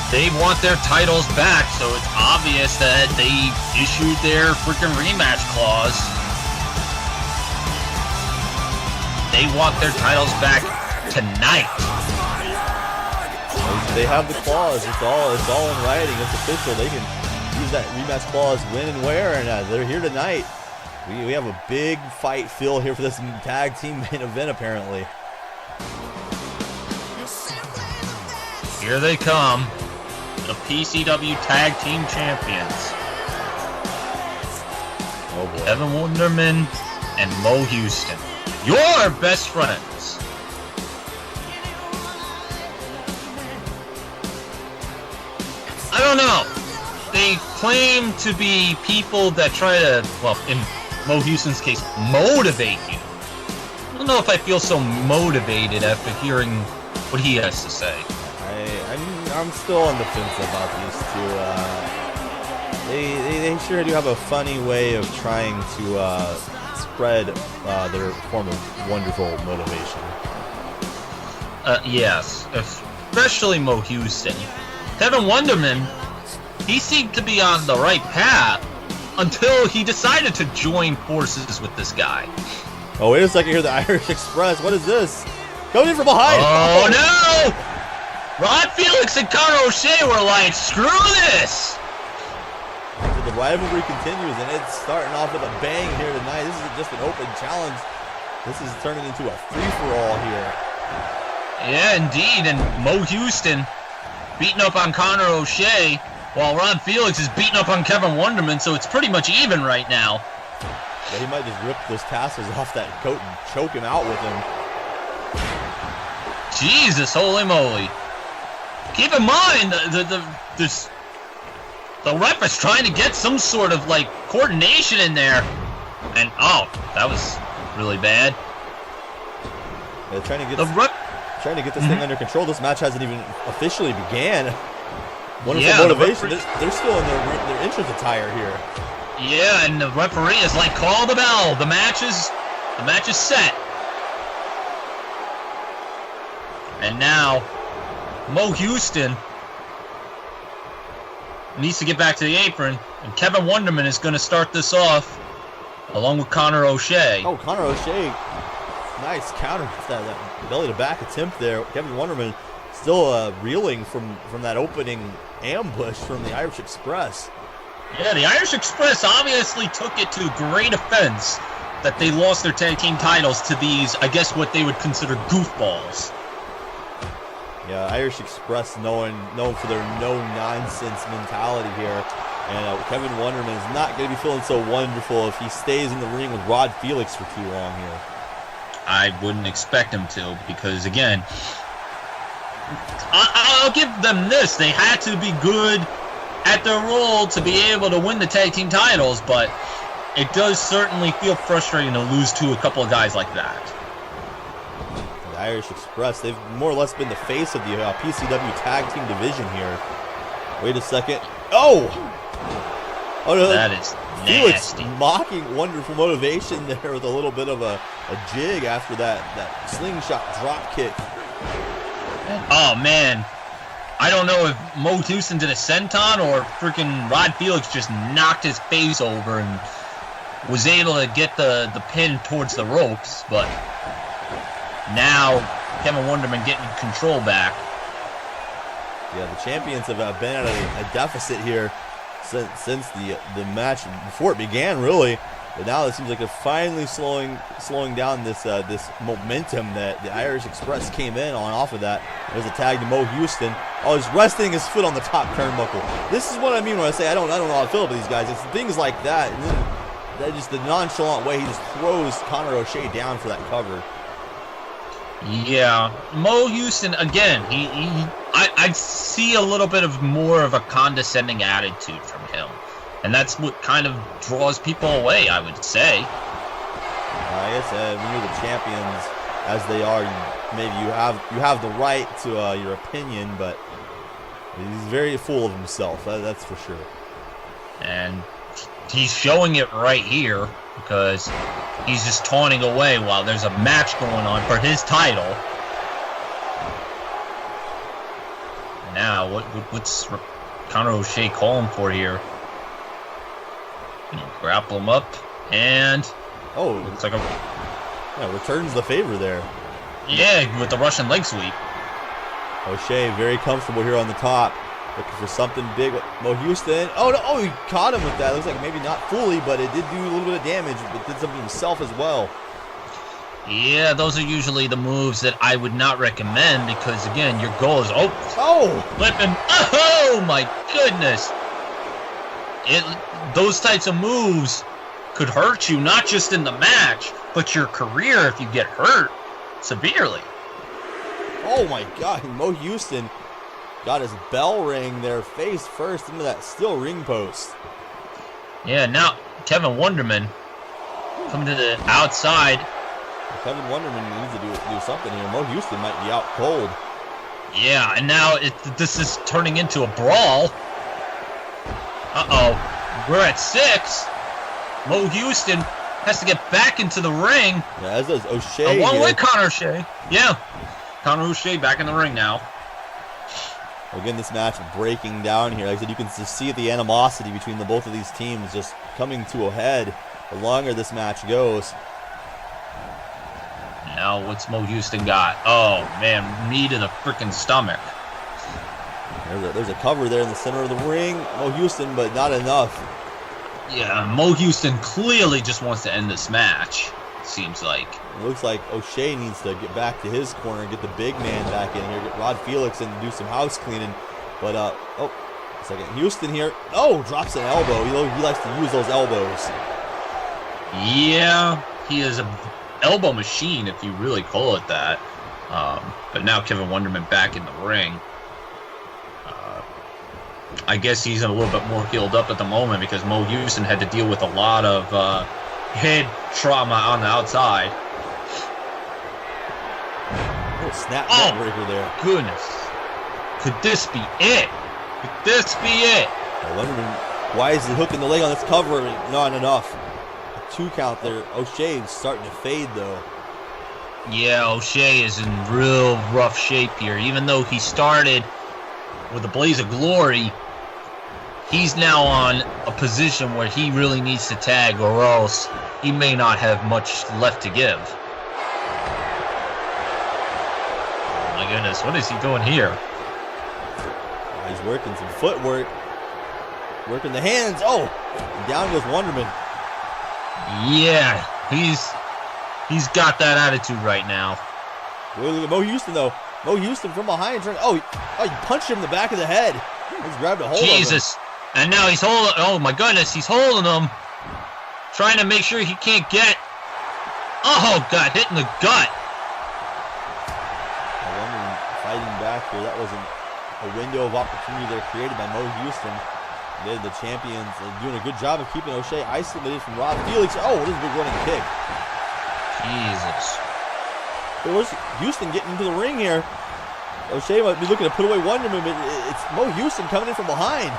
They want their titles back, so it's obvious that they issued their freaking rematch clause. They want their titles back tonight. They have the clause. It's all in writing. It's official. They can use that rematch clause when and where, and they're here tonight. We have a big fight feel here for this tag team main event, apparently. Here they come, the PCW Tag Team Champions. Oh boy. Kevin Wonderman and Mo Houston, your best friends. I don't know. They claim to be people that try to, well, in Mo Houston's case, motivate you. I don't know if I feel so motivated after hearing what he has to say. I'm still on the fence about these two. They sure do have a funny way of trying to spread their form of wonderful motivation. Yes, especially Mo Houston. Kevin Wonderman, he seemed to be on the right path until he decided to join forces with this guy. Oh, wait a second here, the Irish Express. What is this? Coming in from behind. Oh, no! Rod Felix and Conor O'Shea were like, screw this! So the rivalry continues, and it's starting off with a bang here tonight. This isn't just an open challenge. This is turning into a free-for-all here. Yeah, indeed, and Mo Houston beating up on Conor O'Shea, while Rod Felix is beating up on Kevin Wonderman, so it's pretty much even right now. Yeah, he might just rip those tassels off that coat and choke him out with him. Jesus, holy moly. Keep in mind, the ref is trying to get some sort of, like, coordination in there. And, oh, that was really bad. They're trying to get this thing under control. This match hasn't even officially began. Wonderful motivation. They're still in their entrance attire here. Yeah, and the referee is like, call the bell. The match is set. And now, Mo Houston needs to get back to the apron, and Kevin Wonderman is going to start this off along with Conor O'Shea. Oh, Conor O'Shea. Nice counter with that belly-to-back attempt there. Kevin Wonderman still reeling from that opening ambush from the Irish Express. Yeah, the Irish Express obviously took it to great offense that they lost their tag team titles to these, I guess what they would consider goofballs. Yeah, Irish Express known for their no-nonsense mentality here. And Kevin Wonderman is not going to be feeling so wonderful if he stays in the ring with Rod Felix for too long here. I wouldn't expect him to, because again, I'll give them this. They had to be good at their role to be able to win the tag team titles, but it does certainly feel frustrating to lose to a couple of guys like that. The Irish Express, they've more or less been the face of the PCW tag team division here. Wait a second. Oh no, that is Felix nasty. Mocking wonderful motivation there with a little bit of a jig after that slingshot drop kick. Oh man, I don't know if Mo Houston did a senton or freaking Rod Felix just knocked his face over and was able to get the pin towards the ropes, but now Kevin Wonderman getting control back. Yeah, the champions have been at a deficit here since the match before it began, really. But now it seems like they're finally slowing down this momentum that the Irish Express came in on off of that. There's a tag to Mo Houston. Oh, he's resting his foot on the top turnbuckle. This is what I mean when I say I don't know how to feel about these guys. It's things like that, and then that just the nonchalant way he just throws Conor O'Shea down for that cover. Yeah, Mo Houston again. I see a little bit of more of a condescending attitude from him, and that's what kind of draws people away, I would say. Like I said, when you're the champions, as they are, maybe you have the right to your opinion, but he's very full of himself. That's for sure. And he's showing it right here because he's just taunting away while there's a match going on for his title. Now, what's Conor O'Shea calling for here? Grapple him up, and looks like returns the favor there. Yeah, with the Russian leg sweep. O'Shea very comfortable here on the top, looking for something big. Mo Houston. Oh no! Oh, he caught him with that. Looks like maybe not fully, but it did do a little bit of damage. But did something himself as well. Yeah, those are usually the moves that I would not recommend because again, your goal is flipping. Oh my goodness! Those types of moves could hurt you not just in the match, but your career if you get hurt severely. Oh my God! Mo Houston got his bell ring there face first into that steel ring post. Yeah, now Kevin Wonderman coming to the outside. Kevin Wonderman needs to do something here. Mo Houston might be out cold. Yeah, and now this is turning into a brawl. We're at 6. Mo Houston has to get back into the ring. Yeah, as does O'Shea. Along with Conor O'Shea. Yeah, Conor O'Shea back in the ring now. Again, this match breaking down here. Like I said, you can just see the animosity between both of these teams just coming to a head the longer this match goes. Now, what's Mo Houston got? Oh, man, knee to the freaking stomach. There's a cover there in the center of the ring. Mo Houston, but not enough. Yeah, Mo Houston clearly just wants to end this match, seems like. It looks like O'Shea needs to get back to his corner and get the big man back in here. Get Rod Felix in to do some house cleaning. But, second. Houston here. Oh, drops an elbow. He likes to use those elbows. Yeah, he is an elbow machine, if you really call it that. But now Kevin Wonderman back in the ring. I guess he's a little bit more healed up at the moment because Mo Houston had to deal with a lot of head trauma on the outside. Oh, snap neck breaker there. Goodness. Could this be it? Could this be it? Wonderman, why is he hooking the leg on this cover? Not enough. A 2 count there. O'Shea's starting to fade though. Yeah, O'Shea is in real rough shape here. Even though he started with a blaze of glory, he's now on a position where he really needs to tag or else he may not have much left to give. Oh my goodness, what is he doing here? He's working some footwork. Working the hands. Oh! And down goes Wonderman. Yeah, he's got that attitude right now. Look at Mo Houston though. Mo Houston from behind. He punched him in the back of the head. He's grabbed a hold of him. Jesus. And now he's holding, oh my goodness, he's holding him. Trying to make sure he can't get, got hit in the gut. Wonderman fighting back here. That wasn't a window of opportunity there created by Mo Houston. The champions doing a good job of keeping O'Shea isolated from Rod Felix. Oh, this is a big running kick. Jesus. But where's Houston getting into the ring here? O'Shea might be looking to put away Wonderman, but it's Mo Houston coming in from behind.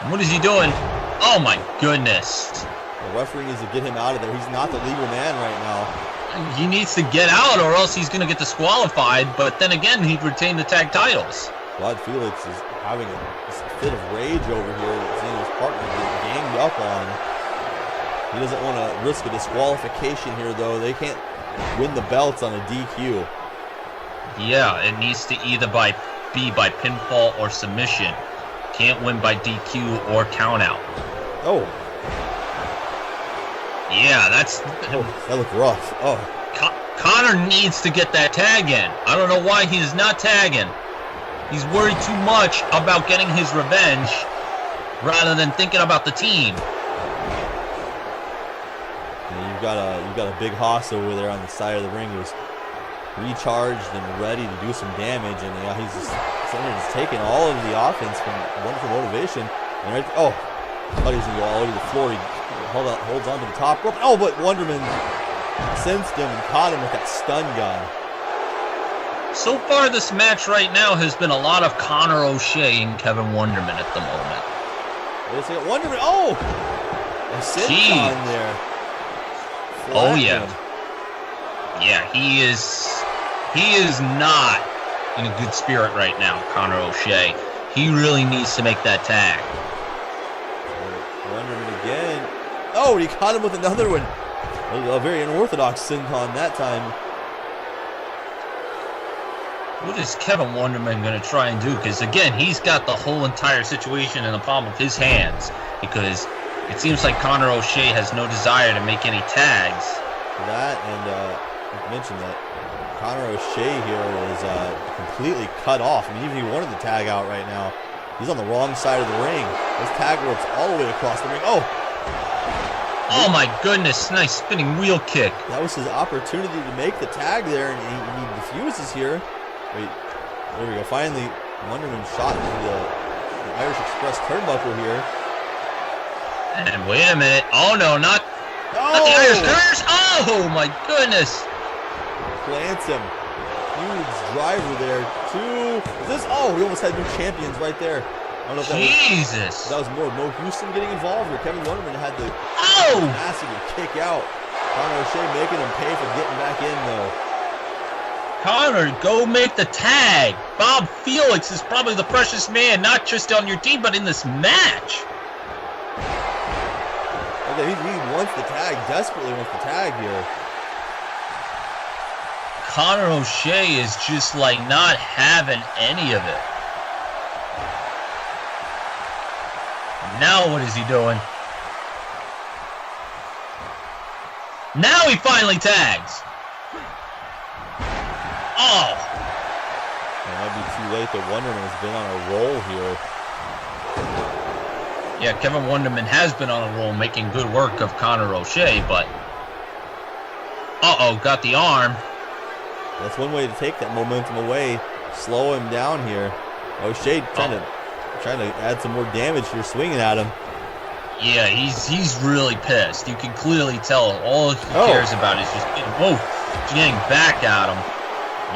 And what is he doing? Oh my goodness. The referee needs to get him out of there. He's not the legal man right now. He needs to get out or else he's going to get disqualified, but then again, he'd retain the tag titles. Rod Felix is having a fit of rage over here, seeing his partner get ganged up on. He doesn't want to risk a disqualification here, though. They can't win the belts on a DQ. Yeah, it needs to either be by pinfall or submission. Can't win by DQ or countout. Oh. Yeah, that looked rough. Oh. Conor needs to get that tag in. I don't know why he's not tagging. He's worried too much about getting his revenge rather than thinking about the team. And you've got a big hoss over there on the side of the ring who's recharged and ready to do some damage, and he's just taking all of the offense from wonderful motivation. And right, oh, I thought he was going to go all over the floor. He holds on to the top rope. Oh, but Wonderman sensed him and caught him with that stun gun. So far, this match right now has been a lot of Connor O'Shea and Kevin Wonderman at the moment. Wait a second, Wonderman, oh! A senton there. Oh, yeah. Yeah, he is not in a good spirit right now, Connor O'Shea. He really needs to make that tag. Wonderman again. Oh, he caught him with another one. A very unorthodox senton that time. What is Kevin Wonderman going to try and do? Because, again, he's got the whole entire situation in the palm of his hands. Because it seems like Connor O'Shea has no desire to make any tags. That, and I mentioned that Connor O'Shea here is completely cut off. I mean, even if he wanted to tag out right now, he's on the wrong side of the ring. This tag rope's all the way across the ring. Oh! Oh my goodness, nice spinning wheel kick. That was his opportunity to make the tag there, and he refuses here. Wait, there we go. Finally, Wonderman shot into the Irish Express turnbuckle here. And wait a minute. Oh no, not the Irish curse. Oh my goodness. Plants him. Huge driver there. Oh, we almost had new champions right there. I don't know if that was more Mo Houston getting involved, or Kevin Wonderman had the massive kick out. Connor O'Shea making him pay for getting back in though. Connor, go make the tag. Bob Felix is probably the precious man, not just on your team, but in this match. Okay, he wants the tag, desperately wants the tag here. Connor O'Shea is just like not having any of it. Now what is he doing? Now he finally tags. Oh! It might be too late that Wonderman has been on a roll here. Yeah, Kevin Wonderman has been on a roll, making good work of Connor O'Shea, but... Uh-oh, got the arm. That's one way to take that momentum away. Slow him down here. O'Shea trying to add some more damage here, swinging at him. Yeah, he's really pissed. You can clearly tell all he cares about is just getting back at him.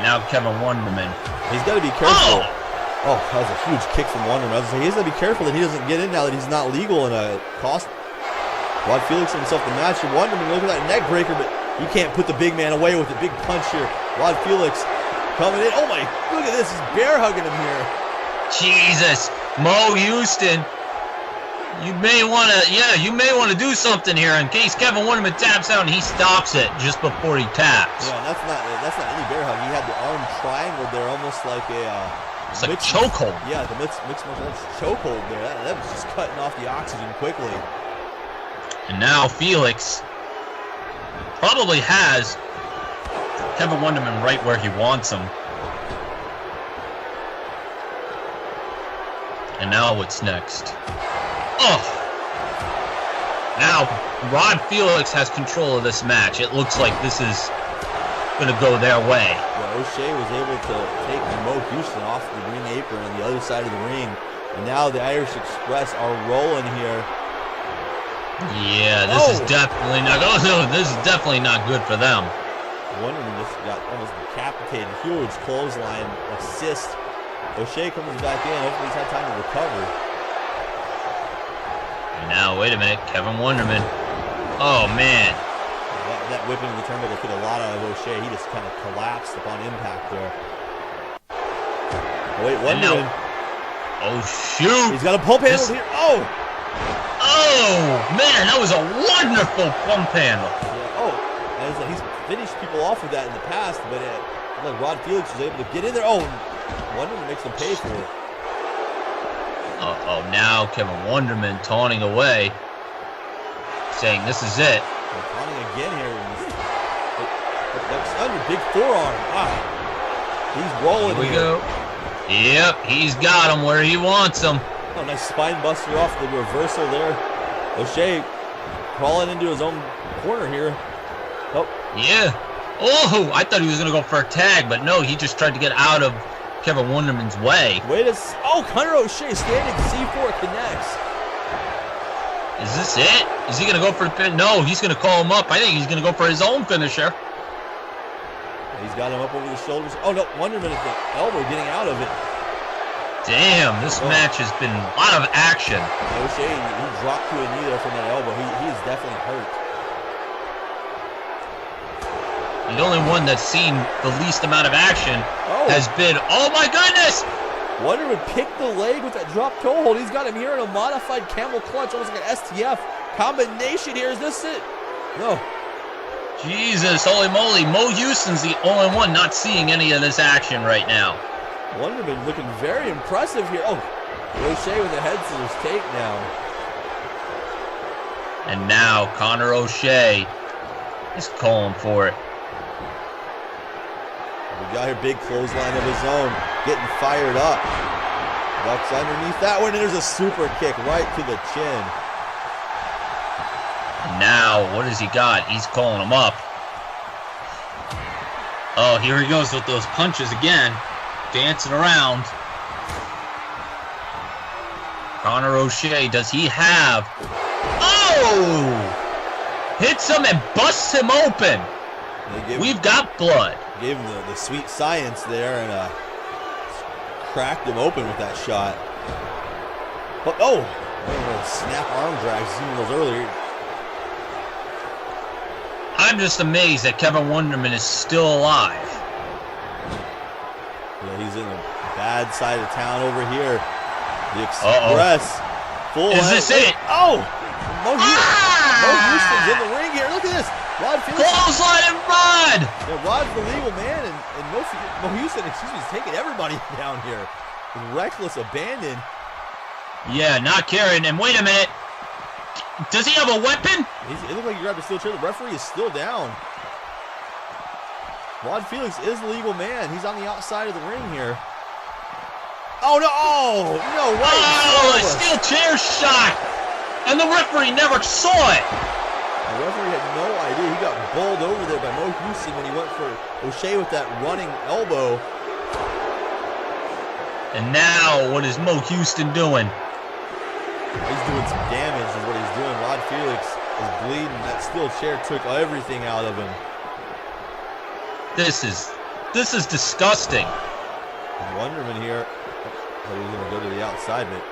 Now Kevin Wonderman. He's got to be careful. Oh, that was a huge kick from Wonderman. I was saying, he's got to be careful that he doesn't get in now that he's not legal and cost Rod Felix himself the match. And Wonderman, look at that neck breaker, but he can't put the big man away with a big punch here. Rod Felix coming in. Oh my, look at this. He's bear hugging him here. Jesus, Mo Houston. You may want to do something here in case Kevin Wonderman taps out and he stops it just before he taps. Yeah, that's not any bear hug. He had the arm triangled there, almost like a it's like a chokehold. Yeah, the mixed martial arts chokehold there. That was just cutting off the oxygen quickly. And now Felix probably has Kevin Wonderman right where he wants him. And now what's next? Oh! Now, Rod Felix has control of this match. It looks like this is going to go their way. Yeah, O'Shea was able to take Mo Houston off the ring apron on the other side of the ring. And now the Irish Express are rolling here. Yeah, this is definitely not. This is definitely not good for them. Wonderman just got almost decapitated. Huge clothesline assist. O'Shea comes back in. Hopefully he's had time to recover. And now, wait a minute, Kevin Wonderman. Oh man. That whipping in the turnbuckle took a lot out of O'Shea. He just kind of collapsed upon impact there. Oh, wait, Wonderman. Oh shoot! He's got a pump handle here. Oh! Oh man, that was a wonderful pump handle. Yeah, oh, and he's finished people off with that in the past, but like Rod Felix was able to get in there. Oh, Wonderman makes him pay for it. Uh-oh, now Kevin Wonderman taunting away, saying this is it. Taunting again here. That's under big forearm. He's rolling here. Here we go. Yep, he's got him where he wants him. Oh, nice spine buster off the reversal there. O'Shea crawling into his own corner here. Oh. Yeah. Oh, I thought he was going to go for a tag, but no, he just tried to get out of Kevin Wonderman's way. Oh, Connor O'Shea standing C4 connects. Is this it? Is he going to go for the pin? No, he's going to call him up. I think he's going to go for his own finisher. He's got him up over the shoulders. Oh, no, Wonderman at the elbow getting out of it. Damn, this match has been a lot of action. O'Shea, he dropped to a knee there from that elbow. He is definitely hurt. The only one that's seen the least amount of action has been, oh my goodness! Wonderman picked the leg with that drop toe hold. He's got him here in a modified camel clutch, almost like an STF combination here. Is this it? No. Jesus, holy moly. Mo Houston's the only one not seeing any of this action right now. Wonderman looking very impressive here. Oh, O'Shea with a head scissors takedown. And now Connor O'Shea is calling for it. We got here, big clothesline of his own, getting fired up. Ducks underneath that one, and there's a super kick right to the chin. And now, what has he got? He's calling him up. Oh, here he goes with those punches again. Dancing around. Connor O'Shea, does he have... Oh! Hits him and busts him open. We've got blood. Gave him the sweet science there and cracked him open with that shot. But snap arm drags, seen those earlier. I'm just amazed that Kevin Wonderman is still alive. Yeah, he's in the bad side of town over here. The Express. Full is this it? Oh! Mo Houston's in the ring here. Look at this. Rod Felix. Clothesline and Rod! Yeah, Rod's the legal man, and Mo Houston, is taking everybody down here. With reckless abandon. Yeah, not caring. And wait a minute. Does he have a weapon? It looks like he grabbed a steel chair. The referee is still down. Rod Felix is the legal man. He's on the outside of the ring here. Oh, no. Oh, no way. Oh, a steel chair shot. And the referee never saw it. The referee had no idea. He got bowled over there by Mo Houston when he went for O'Shea with that running elbow. And now, what is Mo Houston doing? He's doing some damage is what he's doing. Rod Felix is bleeding. That steel chair took everything out of him. This is disgusting. Wonderman here. Thought he was going to go to the outside, but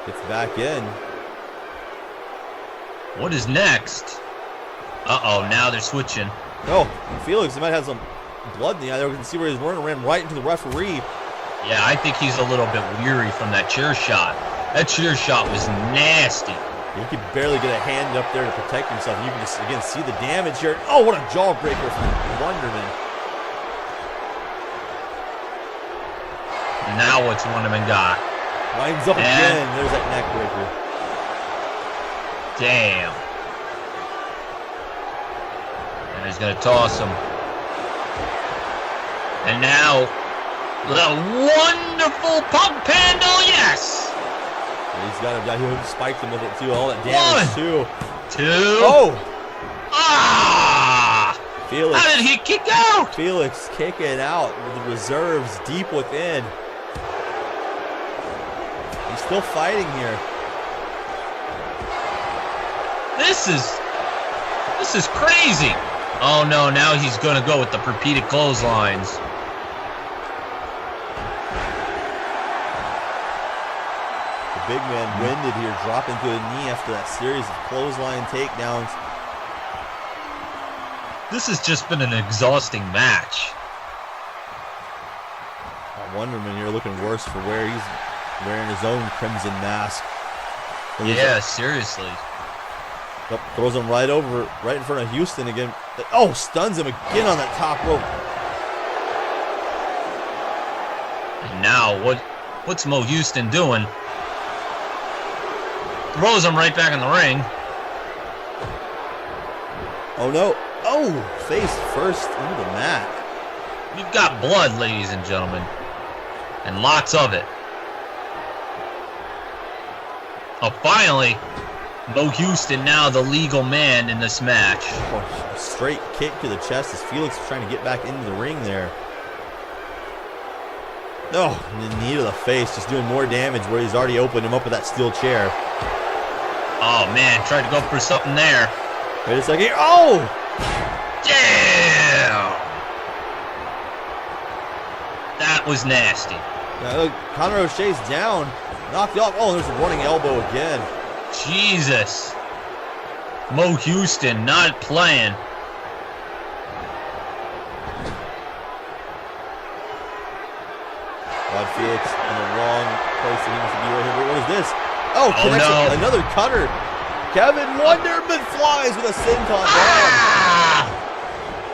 gets back in. What is next? Uh-oh, now they're switching. Oh, Felix might have some blood in the eye there. We can see where he's running, ran right into the referee. Yeah, I think he's a little bit weary from that chair shot. That chair shot was nasty. He could barely get a hand up there to protect himself. You can just, again, see the damage here. Oh, what a jawbreaker from Wonderman. Now what's Wonderman got? Winds up again. There's that neck breaker. Damn. And he's going to toss him. And now, the wonderful pump handle, yes! He's got him down. He spiked him with it too. All that damage too. 2. Oh! Ah! Felix. How did he kick out? Felix kicking out with the reserves deep within. He's still fighting here. This is crazy. Oh no, now he's going to go with the repeated clotheslines. The big man winded here, dropping to a knee after that series of clothesline takedowns. This has just been an exhausting match. Wonderman here looking worse for wear. He's wearing his own crimson mask. Yeah, seriously. Yep, throws him right over, right in front of Houston again. Oh, stuns him again on that top rope. And now, what's Mo Houston doing? Throws him right back in the ring. Oh no. Oh, face first into the mat. We've got blood, ladies and gentlemen. And lots of it. Oh, finally. Mo Houston now the legal man in this match. Oh, a straight kick to the chest as Felix is trying to get back into the ring there. Oh, the knee to the face, just doing more damage where he's already opened him up with that steel chair. Oh man, tried to go for something there. Wait a second. Oh! Damn! That was nasty. Now look, Conor O'Shea's down. Knocked off. Oh, there's a running elbow again. Jesus. Mo Houston not playing. Rod Felix in the wrong place that he needs to be right here. What is this? Oh, no. Another cutter. Kevin Wonderman flies with a senton bomb.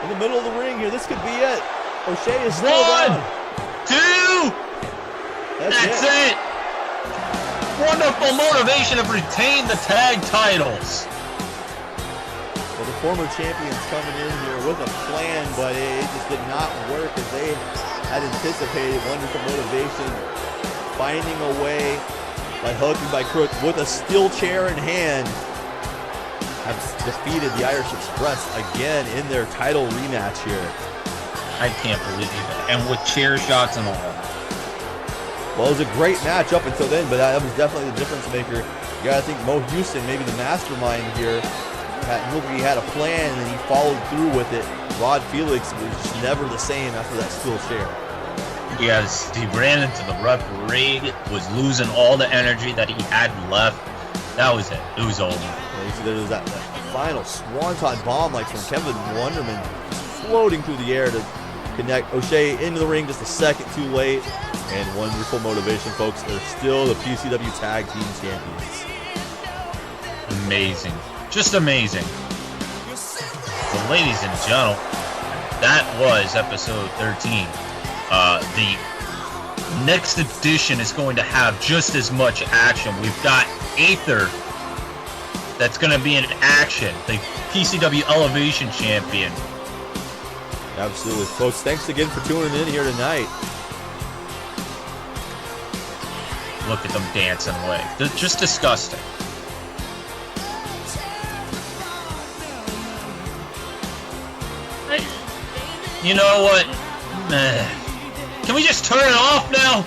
In the middle of the ring here. This could be it. O'Shea is still down. 1, 2. That's it. Wonderful motivation to retain the tag titles. Well, the former champions coming in here with a plan, but it just did not work as they had anticipated. Wonderful motivation, finding a way by hook and by crook with a steel chair in hand, have defeated the Irish Express again in their title rematch here. I can't believe it. And with chair shots and all. Well, it was a great match up until then, but that was definitely the difference maker. You gotta think Mo Houston, maybe the mastermind here, he had a plan and he followed through with it. Rod Felix was just never the same after that steel chair. Yes, he ran into the referee, was losing all the energy that he had left. That was it. It was over. Yeah, you see there was that final swanton bomb like from Kevin Wonderman floating through the air to connect O'Shea into the ring just a second too late. And wonderful motivation, folks. They're still the PCW Tag Team Champions. Amazing. Just amazing. Well, ladies and gentlemen, that was episode 13. The next edition is going to have just as much action. We've got Aether that's going to be in action, the PCW Elevation Champion. Absolutely. Folks, thanks again for tuning in here tonight. Look at them dancing away. They're just disgusting. You know what? Can we just turn it off now?